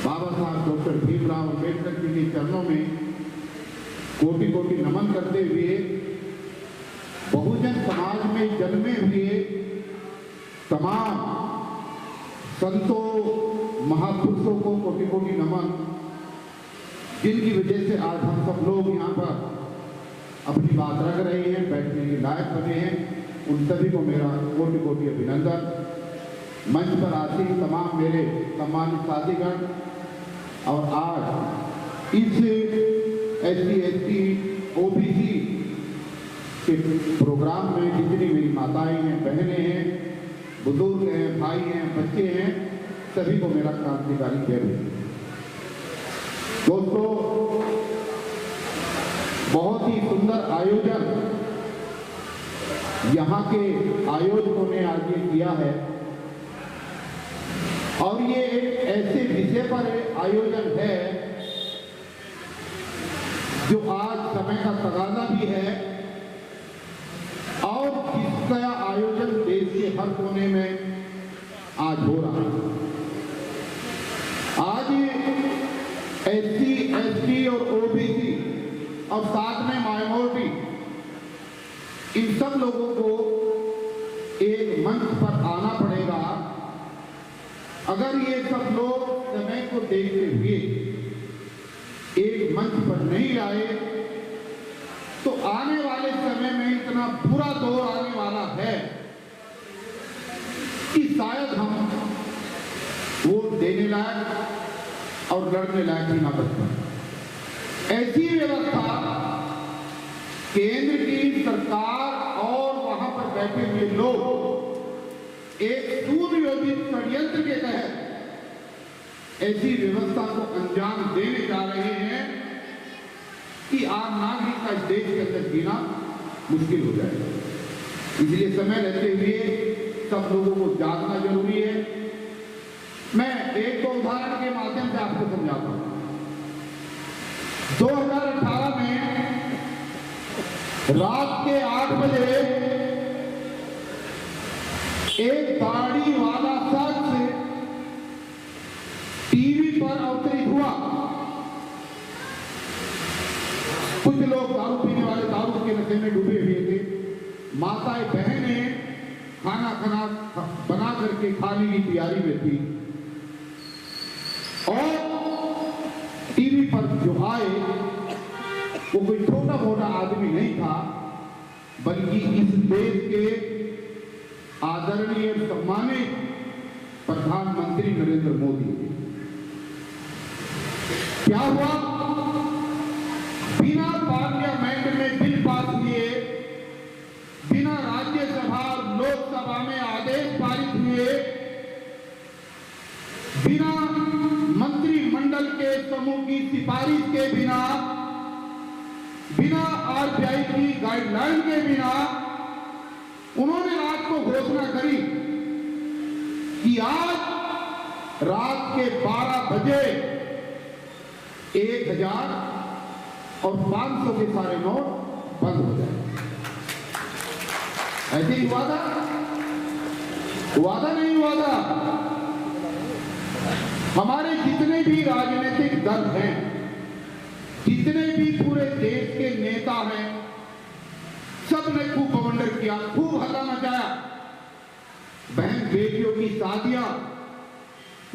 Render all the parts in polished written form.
बाबा साहब डॉक्टर भीमराव अम्बेडकर जी के चरणों में कोटि कोटि नमन करते हुए बहुजन समाज में जन्मे हुए तमाम संतों महापुरुषों को कोटि कोटि नमन, जिनकी वजह से आज हम सब लोग यहाँ पर अपनी बात रख रहे हैं, बैठने के लायक बने हैं, उन सभी को मेरा कोटि कोटि अभिनंदन। मंच पर आसीन तमाम मेरे सम्मानित साथीगण और आज इस SC ST OBC के प्रोग्राम में जितनी मेरी माताएं हैं, बहनें हैं, बुजुर्ग हैं, भाई हैं, बच्चे हैं, सभी को मेरा क्रांतिकारी जय भीम। दोस्तों, बहुत ही सुंदर आयोजन यहाँ के आयोजकों ने आज ये किया है और ये एक ऐसे विषय पर आयोजन है जो आज समय का तकाजा भी है और जिसका आयोजन देश के हर कोने में आज हो रहा है। आज SC ST और OBC और साथ में माइनॉरिटी, इन सब लोगों को एक मंच पर आना पड़ेगा। अगर ये सब लोग समय को देखते हुए एक मंच पर नहीं आए तो आने वाले समय में इतना बुरा दौर आने वाला है कि शायद हम वोट देने लायक और लड़ने लायक ही ना बच पाए। ऐसी व्यवस्था केंद्र की सरकार और वहां पर बैठे हुए लोग एक सुनियोजित षड्यंत्र के तहत ऐसी व्यवस्था को अंजाम देने जा रहे हैं कि आम नागरिक का इस देश के अंदर जीना मुश्किल हो जाएगा। इसलिए समय लेते हुए सब लोगों को जागना जरूरी है। मैं एक दो उदाहरण के माध्यम से आपको समझाता हूं। 2018 में रात के 8 बजे एक दाढ़ी वाला शख्स टीवी पर अवतरित हुआ। कुछ लोग दारू पीने वाले दारू के नशे में डूबे हुए थे। माताएं बहनें खाना बना करके खाने की तैयारी में थी और टीवी पर जो आए वो कोई छोटा मोटा आदमी नहीं था, बल्कि इस देश के आदरणीय सम्मानित प्रधानमंत्री नरेंद्र मोदी। क्या हुआ? बिना पार्लियामेंट में बिल पास किए, बिना राज्यसभा और लोकसभा में आदेश पारित हुए, बिना मंत्रिमंडल के समूह की सिफारिश के बिना RBI की गाइडलाइन के बिना उन्होंने रात को घोषणा करी कि आज रात के 12 बजे 1000 और 500 के सारे नोट बंद हो जाए। ऐसे ही वादा नहीं हुआ था। हमारे जितने भी राजनीतिक दल हैं, जितने भी पूरे देश के नेता हैं, सब ने खूब बवंडर किया, खूब हल्ला मचाया। बहन बेटियों की शादियां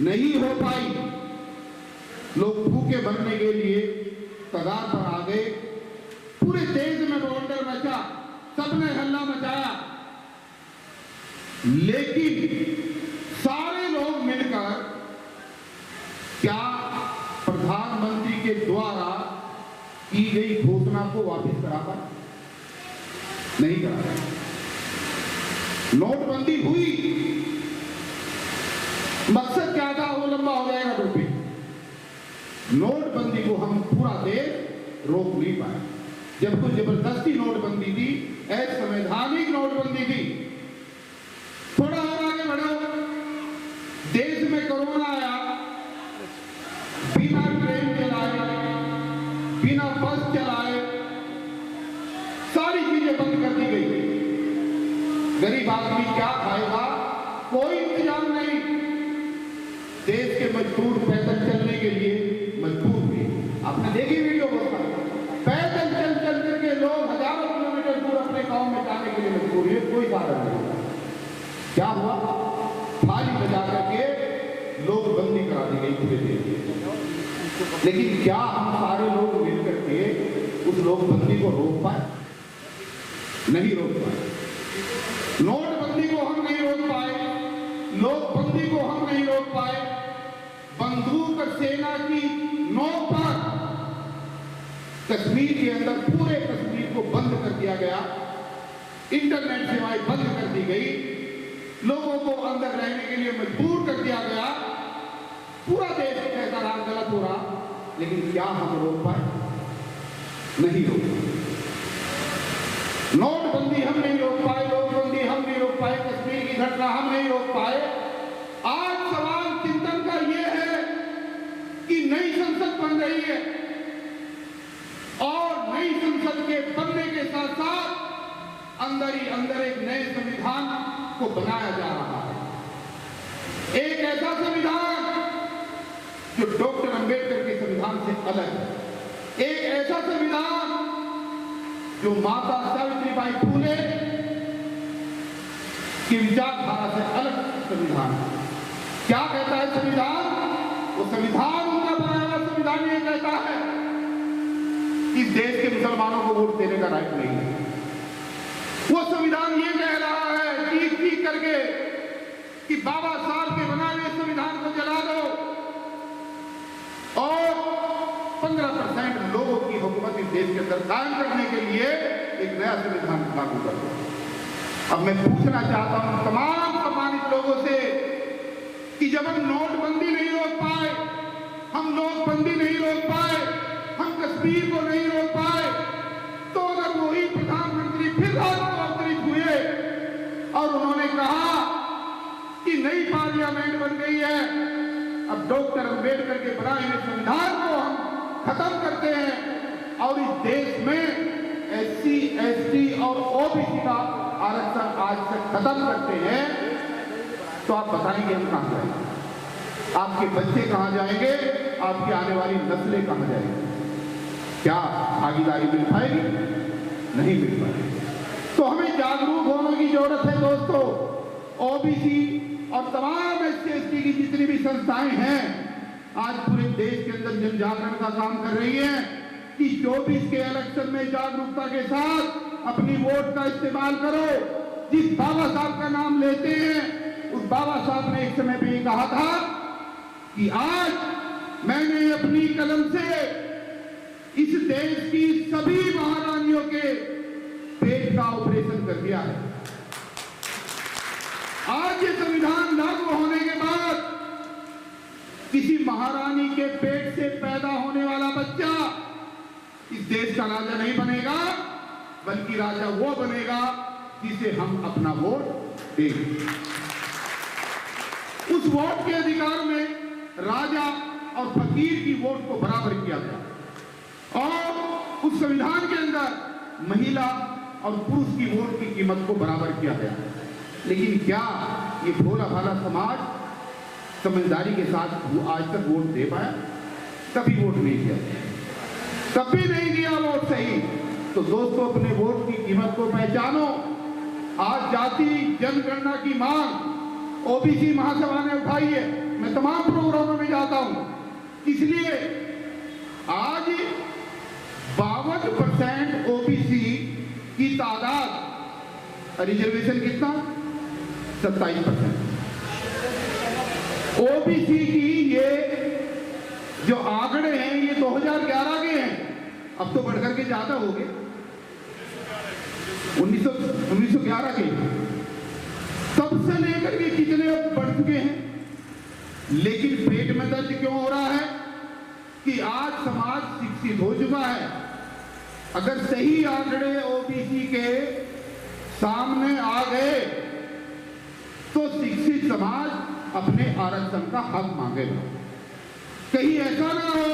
नहीं हो पाई, लोग भूखे मरने के लिए कगार पर आ गए। पूरे देश में बवंडर मचा, सबने हल्ला मचाया, लेकिन सारे लोग मिलकर क्या प्रधानमंत्री के द्वारा की गई घोषणा को वापस करा पाए? नहीं करा। नोटबंदी हुई, मकसद क्या था वो लंबा हो जाएगा टॉपिक। नोटबंदी को हम पूरा देश रोक नहीं पाए, जबकि जबरदस्ती नोटबंदी थी, असंवैधानिक नोटबंदी थी। थोड़ा और आगे बढ़ो, देश में कोरोना आया, बिना ट्रेन चलाए, बिना बस चलाए, सारी चीजें बंद कर दी गई। गरीब आदमी क्या खाएगा? कोई इंतजाम नहीं। देश के मजदूर पैदल चलने के कारण नहीं। क्या हुआ? थाली बजा करके लोग बंदी करा दी गई पूरे देश में। लेकिन क्या हम सारे लोग मिलकर के उस लोकबंदी को रोक पाए? नहीं रोक पाए। नोटबंदी को हम नहीं रोक पाए, लोकबंदी को हम नहीं रोक पाए। बंदूक सेना की नोक पर कश्मीर के अंदर पूरे कश्मीर को बंद कर दिया गया, इंटरनेट सेवाएं बंद कर दी गई, लोगों को अंदर रहने के लिए मजबूर कर दिया गया। पूरा देश कहता रहा गलत हो रहा, लेकिन क्या हम रोक पाए? नहीं रोक पाए। नोटबंदी हम नहीं रोक पाए, लोकबंदी हम नहीं रोक पाए, कश्मीर की घटना हम नहीं रोक पाए। आज सवाल चिंतन का यह है कि नई संसद बन रही है और नई संसद के बनने के साथ साथ अंदर ही अंदर एक नए संविधान को बनाया जा रहा है। एक ऐसा संविधान जो डॉक्टर अंबेडकर के संविधान से अलग है, एक ऐसा संविधान जो माता सावित्रीबाई फुले की विचारधारा से अलग संविधान है। क्या कहता है संविधान? वो संविधान उनका बनाया हुआ संविधान ये कहता है इस देश के मुसलमानों को वोट देने का राइट नहीं है। वो संविधान ये कह रहा है चीख करके कि बाबा साहब के बनाए हुए संविधान को जला दो और 15% लोगों की हुकूमत इस देश के अंदर कायम करने के लिए एक नया संविधान लागू कर दो। अब मैं पूछना चाहता हूं तमाम सम्मानित लोगों से कि जब हम नोटबंदी नहीं रोक पाए, हम लोकबंदी नहीं रोक पाए, हम कश्मीर को नहीं रोक पाए, तो अगर वही प्रधानमंत्री फिर रात को अवतरित हुए और उन्होंने कहा कि नई पार्लियामेंट बन गई है, अब डॉक्टर अंबेडकर के बनाए हुए संविधान को हम खत्म करते हैं और इस देश में SC, ST और OBC का आरक्षण आज से खत्म करते हैं, तो आप बताएंगे हम कहां जाएंगे? आपके बच्चे कहां जाएंगे? आपकी आने वाली नस्लें कहां जाएंगी? क्या भागीदारी मिल पाएगी? नहीं मिल पाएगी। तो हमें जागरूक होने की जरूरत है दोस्तों। OBC और तमाम SC, ST की जितनी भी संस्थाएं हैं आज पूरे देश के अंदर जन जागरण का काम कर रही हैं कि 24 के इलेक्शन में जागरूकता के साथ अपनी वोट का इस्तेमाल करो। जिस बाबा साहब का नाम लेते हैं उस बाबा साहब ने एक समय पे ये कहा था कि आज मैंने अपनी कलम से इस देश की सभी महारानियों के पेट का ऑपरेशन कर दिया है। आज ये संविधान लागू होने के बाद किसी महारानी के पेट से पैदा होने वाला बच्चा इस देश का राजा नहीं बनेगा, बल्कि राजा वो बनेगा जिसे हम अपना वोट देंगे। उस वोट के अधिकार में राजा और फकीर की वोट को बराबर किया गया और उस संविधान के अंदर महिला और पुरुष की वोट की कीमत को बराबर किया गया। लेकिन क्या ये भोला भाला समाज समझदारी के साथ आज तक वोट दे पाया? कभी वोट नहीं दिया, कभी नहीं दिया वोट सही। तो दोस्तों अपने वोट की कीमत को पहचानो। आज जाति जनगणना की मांग OBC महासभा ने उठाई है। मैं तमाम प्रोग्रामों में जाता हूं, इसलिए आज 52% OBC की तादाद, रिजर्वेशन कितना? 27%। OBC की ये जो आंकड़े हैं ये 2011 के हैं, अब तो बढ़कर के ज्यादा हो गए, 1911 के। तब से लेकर के कितने अब बढ़ चुके हैं। लेकिन पेट में दर्द क्यों हो रहा है कि आज समाज शिक्षित हो चुका है। अगर सही आंकड़े OBC के सामने आ गए तो शिक्षित समाज अपने आरक्षण का हक मांगेगा। कहीं ऐसा ना हो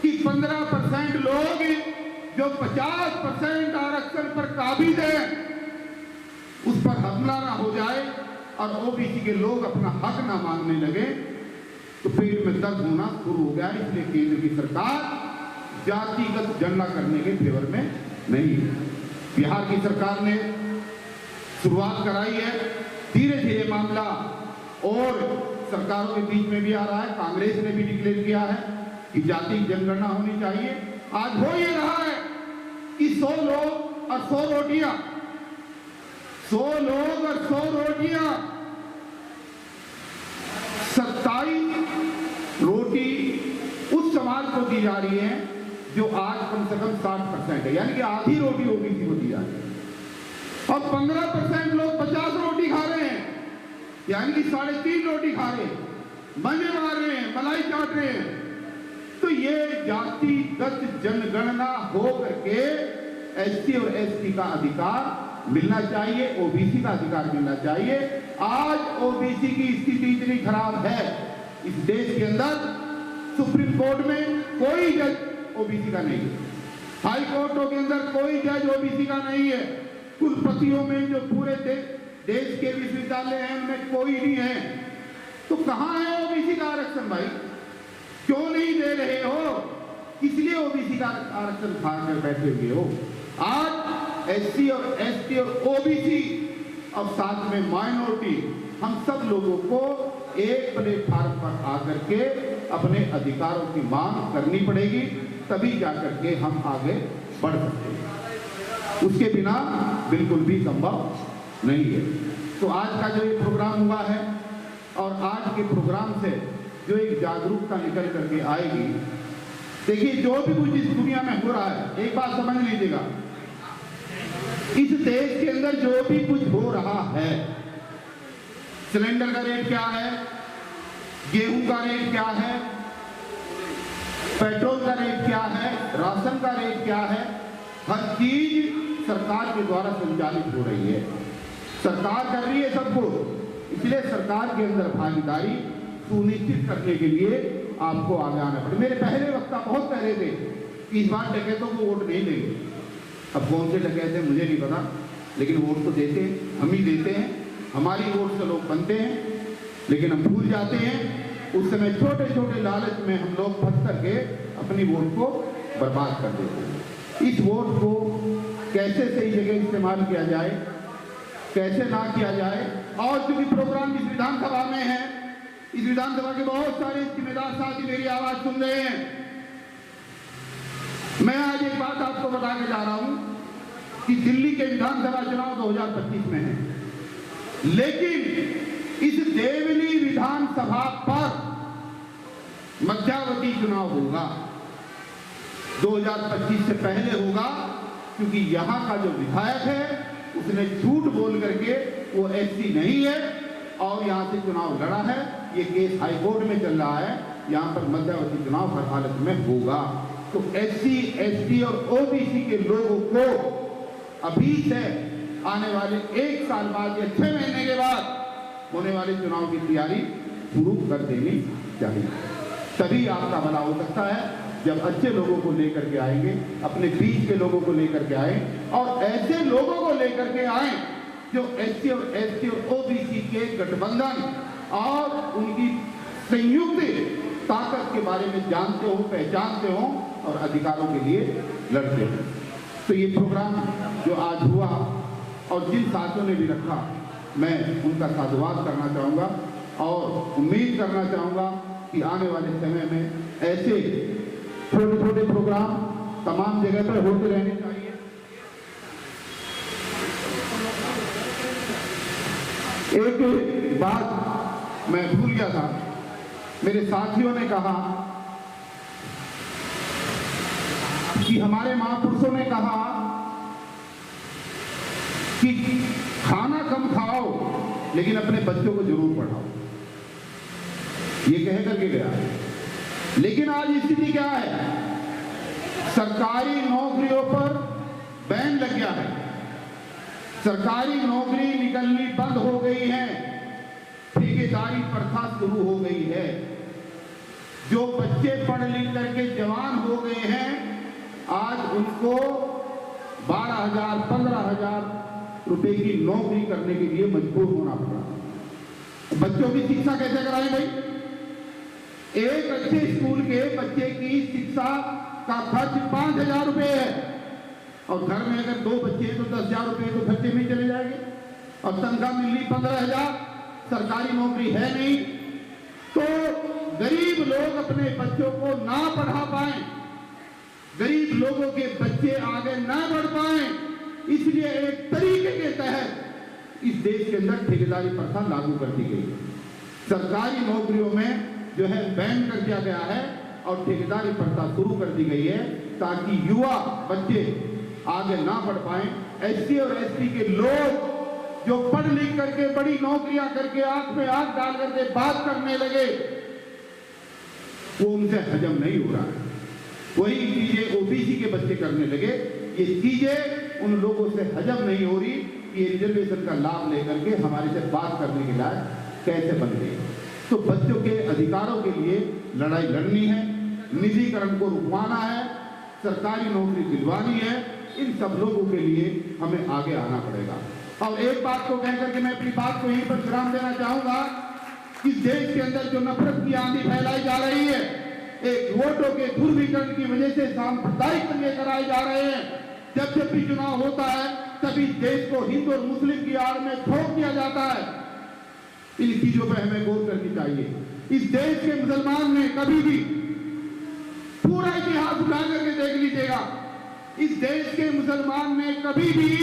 कि 15% लोग जो 50% आरक्षण पर काबिज है उस पर हमला ना हो जाए और OBC के लोग अपना हक ना मांगने लगे तो पेट में दर्द होना शुरू हो गया। इसलिए केंद्र की सरकार जातिगत गणना करने के फेवर में नहीं है। बिहार की सरकार ने शुरुआत कराई है। धीरे धीरे मामला और सरकारों के बीच में भी आ रहा है। कांग्रेस ने भी डिक्लेयर किया है कि जाति जनगणना होनी चाहिए। आज हो ये रहा है कि 100 लोग और 100 रोटियां, 100 लोग और 100 रोटियां, 27 रोटी उस समाज को दी जा रही है जो आज कम से कम 60% है, यानी कि आधी रोटी ओबीसी को दी जा रही है। और 15% लोग 50 रोटी खा रहे हैं, यानी कि 3.5 रोटी खा रहे हैं, मजे मार रहे हैं, मलाई चाट रहे हैं। तो ये जातिगत जनगणना हो करके एससी और एसटी का अधिकार मिलना चाहिए, ओबीसी का अधिकार मिलना चाहिए। आज ओबीसी की स्थिति इतनी खराब है इस देश के अंदर, सुप्रीम कोर्ट में कोई जज ओबीसी का नहीं है, हाई कोर्टों के अंदर कोई जज ओबीसी का नहीं है, कुलपतियों में जो पूरे देश के विश्वविद्यालय हैं उनमें कोई नहीं है। तो कहां है ओबीसी का आरक्षण भाई? क्यों नहीं दे रहे हो? इसलिए ओबीसी का आरक्षण खा कर बैठे हुए हो। आज एससी और एसटी और ओबीसी और साथ में माइनॉरिटी, हम सब लोगों को एक प्लेटफार्म पर आकर के अपने अधिकारों की मांग करनी पड़ेगी, तभी जाकर के हम आगे बढ़ सकते हैं। उसके बिना बिल्कुल भी संभव नहीं है। तो आज का जो ये प्रोग्राम हुआ है और आज के प्रोग्राम से जो एक जागरूकता निकल करके आएगी, देखिए जो भी कुछ इस दुनिया में हो रहा है, एक बात समझ लीजिएगा, इस देश के अंदर जो भी कुछ हो रहा है, सिलेंडर का रेट क्या है, गेहूं का रेट क्या है, पेट्रोल का रेट क्या है, राशन का रेट क्या है, हर चीज सरकार के द्वारा संचालित हो रही है। सरकार कर रही है सब कुछ, इसलिए सरकार के अंदर भागीदारी सुनिश्चित करने के लिए आपको आगे आना पड़े। मेरे पहले वक्ता बहुत कह रहे थे कि इस बार डकैतों को वोट नहीं देंगे। अब कौन से डकैत हैं मुझे नहीं पता, लेकिन वोट तो देते हैं, हम ही देते हैं, हमारी वोट से लोग बनते हैं, लेकिन हम भूल जाते हैं उस समय छोटे छोटे लालच में हम लोग फंस करके अपनी वोट को बर्बाद कर देते हैं। इस वोट को कैसे सही जगह इस्तेमाल किया जाए, कैसे ना किया जाए। और जो भी प्रोग्राम इस विधानसभा में है, इस विधानसभा के बहुत सारे जिम्मेदार साथी मेरी आवाज सुन रहे हैं। मैं आज एक बात आपको बताने जा रहा हूं कि दिल्ली के विधानसभा चुनाव 2025 में है, लेकिन इस देवली विधानसभा पर मध्यावधि चुनाव होगा, 2025 से पहले होगा, क्योंकि यहां का जो विधायक है उसने झूठ बोल करके, वो एससी नहीं है और यहां से चुनाव लड़ा है। ये केस हाई कोर्ट में चल रहा है, यहां पर मध्यावधि चुनाव हर हालत में होगा। तो एससी, एसटी और ओबीसी के लोगों को अभी से आने वाले 1 साल बाद या 6 महीने के बाद होने वाले चुनाव की तैयारी शुरू कर देनी चाहिए। तभी आपका भला हो सकता है जब अच्छे लोगों को लेकर के आएंगे, अपने बीच के लोगों को लेकर के आए और ऐसे लोगों को लेकर के आए जो एससी और एसटी और ओबीसी के गठबंधन और उनकी संयुक्त ताकत के बारे में जानते हो, पहचानते हो और अधिकारों के लिए लड़ते हो। तो ये प्रोग्राम जो आज हुआ और जिन साथियों ने भी रखा, मैं उनका साधुवाद करना चाहूँगा और उम्मीद करना चाहूँगा कि आने वाले समय में ऐसे छोटे छोटे प्रोग्राम तमाम जगह पर होते रहने चाहिए। एक बात मैं भूल गया था, मेरे साथियों ने कहा कि हमारे महापुरुषों ने कहा कि खाना कम खाओ लेकिन अपने बच्चों को जरूर पढ़ाओ, ये कह करके गया। लेकिन आज स्थिति क्या है? सरकारी नौकरियों पर बैन लग गया है, सरकारी नौकरी निकलनी बंद हो गई है, ठेकेदारी प्रथा शुरू हो गई है। जो बच्चे पढ़ लिख करके जवान हो गए हैं, आज उनको 12,000 15,000 रुपए की नौकरी करने के लिए मजबूर होना पड़ा। बच्चों की शिक्षा कैसे कराएं भाई? एक अच्छे स्कूल के बच्चे की शिक्षा का खर्च 5,000 रुपए है और घर में अगर 2 बच्चे हैं तो 10,000 रुपए तो खर्चे में चले जाएंगे। और तनख्वाह मिल रही 15,000, सरकारी नौकरी है नहीं, तो गरीब लोग अपने बच्चों को ना पढ़ा पाए, गरीब लोगों के बच्चे आगे ना बढ़ पाए, इसलिए एक तरीके के तहत इस देश के अंदर ठेकेदारी प्रथा लागू कर दी गई। सरकारी नौकरियों में जो है बैन कर दिया गया है और ठेकेदारी प्रथा शुरू कर दी गई है ताकि युवा बच्चे आगे ना बढ़ पाए। एससी और एसटी के लोग जो पढ़ लिख करके बड़ी नौकरियां करके आंख में आंख डाल करके बात करने लगे, वो उनसे हजम नहीं हो रहा है। वही चीजें ओबीसी के बच्चे करने लगे, ये चीजें उन लोगों से हजम नहीं हो रही कि ये रिजर्वेशन का लाभ लेकर के हमारे से बात करने के लायक कैसे बन गए। तो बच्चों के अधिकारों के लिए लड़ाई लड़नी है, निजीकरण को रुकवाना है, सरकारी नौकरी दिलवानी है, इन सब लोगों के लिए हमें आगे आना पड़ेगा। और एक बात को कहकर के मैं अपनी बात को यहीं पर विराम देना चाहूंगा कि देश के अंदर जो नफरत की आंधी फैलाई जा रही है, एक वोटों के ध्रुवीकरण की वजह से सांप्रदायिक दंगे कराए जा रहे हैं। जब जब भी चुनाव होता है तभी देश को हिंदू और मुस्लिम की आड़ में ठोक दिया जाता है। इन चीजों पर हमें गौर करनी चाहिए। इस देश के मुसलमान ने कभी भी, पूरा इतिहास उठा करके देख लीजिएगा, इस देश के मुसलमान ने कभी भी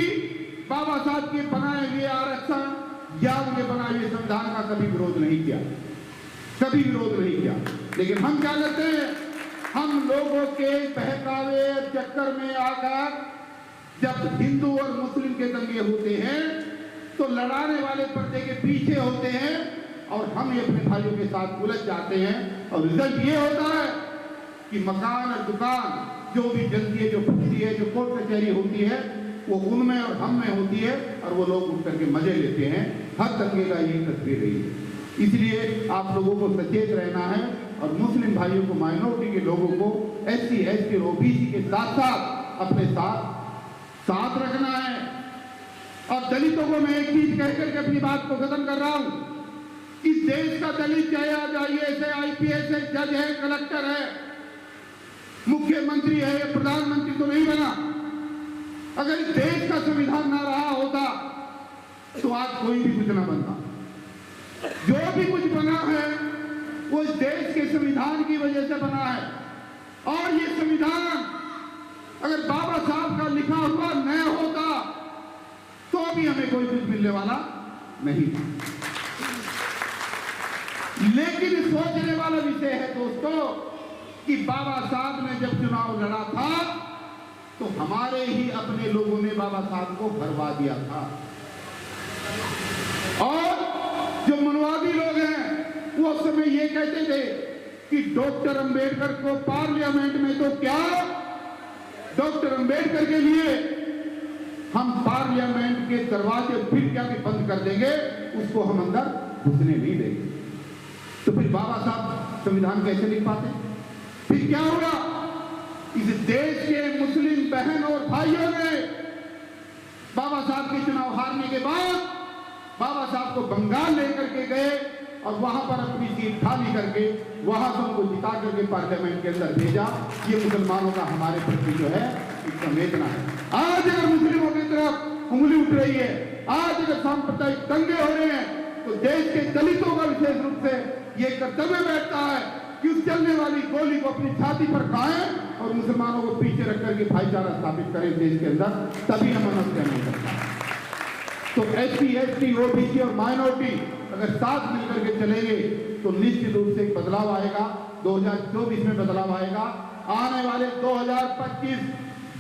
बाबा साहब के बनाए हुए आरक्षण या उनके बनाए हुए संविधान का कभी विरोध नहीं किया, कभी विरोध नहीं किया। लेकिन हम क्या करते हैं, हम लोगों के बहकावे चक्कर में आकर जब हिंदू और मुस्लिम के दंगे होते हैं तो लड़ाने वाले पर्दे के पीछे होते हैं और हम ये अपने भाइयों के साथ उलझ जाते हैं। और रिजल्ट ये होता है कि मकान और दुकान जो भी जलती है, जो फटती है, जो कोर्ट कचहरी होती है, वो उनमें और हम में होती है और वो लोग उठ करके मजे लेते हैं। हर दंगे का यही तस्वीर रही है। इसलिए आप लोगों को सचेत रहना है और मुस्लिम भाइयों को, माइनॉरिटी के लोगों को, एससी, एसटी और ओबीसी के साथ साथ अपने साथ रखना है। और दलितों को मैं एक चीज कहकर के अपनी बात को खत्म कर रहा हूं, इस देश का दलित चाहे आईएएस है, आईपीएस है, जज है, कलेक्टर है, मुख्यमंत्री है, प्रधानमंत्री तो नहीं बना। अगर इस देश का संविधान ना रहा होता तो आज कोई भी कुछ ना बनता। जो भी कुछ बना है वो इस देश के संविधान की वजह से बना है। और ये संविधान अगर बाबा साहब का लिखा हुआ न होता तो भी हमें कोई कुछ मिलने वाला नहीं था। लेकिन सोचने वाला विषय है दोस्तों कि बाबा साहब ने जब चुनाव लड़ा था तो हमारे ही अपने लोगों ने बाबा साहब को हरवा दिया था। और जो मनवादी लोग हैं वो उस समय ये कहते थे कि डॉक्टर अंबेडकर को पार्लियामेंट में तो क्या, डॉक्टर अंबेडकर के लिए हम पार्लियामेंट के दरवाजे फिर क्या कि बंद कर देंगे, उसको हम अंदर घुसने नहीं देंगे। तो फिर बाबा साहब संविधान कैसे लिख पाते? फिर क्या होगा? इस देश के मुस्लिम बहन और भाइयों ने बाबा साहब के चुनाव हारने के बाद बाबा साहब को बंगाल लेकर के गए और वहां पर अपनी सीट खाली करके वहां से उनको जिता करके पार्लियामेंट के अंदर भेजा। ये मुसलमानों का हमारे प्रति जो है संवेदना है। आज अगर मुस्लिमों की तरफ उंगली उठ रही है, आज अगर सांप्रदायिक दंगे हो रहे हैं, तो देश के दलितों का विशेष रूप से ये कर्तव्य बैठता है कि उस चलने वाली गोली को अपनी छाती पर खाएं और मुसलमानों को पीछे रख करके भाईचारा स्थापित करें देश के अंदर, तभी हम अनशन नहीं सकता। तो एससी, एसटी, ओबीसी और माइनॉरिटी अगर साथ मिलकर के चलेंगे तो निश्चित रूप से एक बदलाव आएगा। 2024 में बदलाव आएगा। आने वाले 2025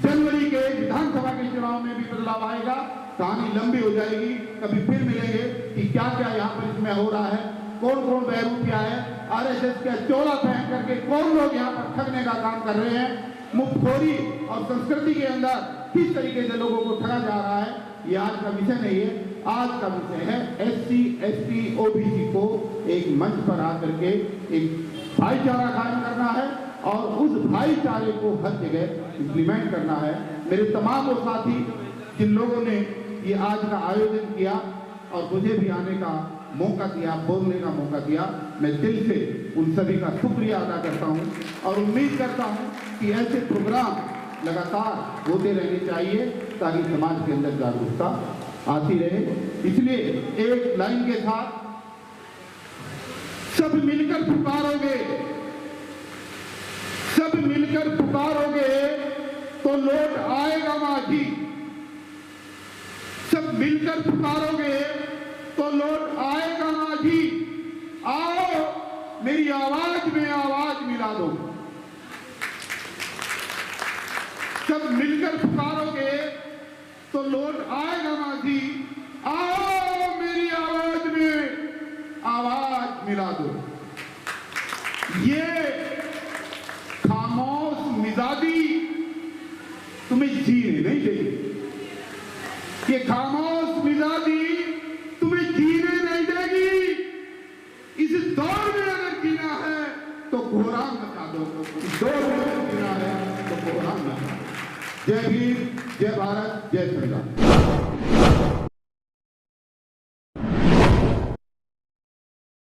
जनवरी के विधानसभा के चुनाव में भी बदलाव आएगा। कहानी लंबी हो जाएगी, कभी फिर मिलेंगे कि क्या क्या यहाँ पर इसमें हो रहा है, कौन कौन बहरूपिया है, आरएसएस का चोला पहन करके कौन लोग यहाँ पर ठगने का काम कर रहे हैं, मुफ्तखोरी और संस्कृति के अंदर किस तरीके से लोगों को ठगा जा रहा है, ये आज का विषय नहीं है। आज का विषय है एससी, एसटी, ओबीसी को एक मंच पर आकर के एक भाईचारा कायम करना है और उस भाईचारे को हर जगह इम्प्लीमेंट करना है। मेरे तमाम वो साथी जिन लोगों ने ये आज का आयोजन किया और मुझे भी आने का मौका दिया, बोलने का मौका दिया, मैं दिल से उन सभी का शुक्रिया अदा करता हूँ और उम्मीद करता हूँ कि ऐसे प्रोग्राम लगातार होते रहने चाहिए ताकि समाज के अंदर जागरूकता आती रहे। इसलिए एक लाइन के साथ सब मिलकर पुकारोगे, सब मिलकर पुकारोगे तो लौट आएगा माझी। सब मिलकर पुकारोगे तो लौट आएगा माझी। आओ मेरी आवाज में आवाज मिला दो। सब मिलकर पुकारोगे तो लौट आएगा माझी। आओ मेरी आवाज में आवाज मिला दो। ये खामोश मिजाजी तुम्हें जीने नहीं देगी। ये खामोश मिजाजी तुम्हें जीने नहीं देगी। इस दौर में अगर जीना है तो कोहराम मचा दो। इस दौर में अगर जीना है तो कोहराम मचा दो। जय भीम, जय भारत, जय संविधान।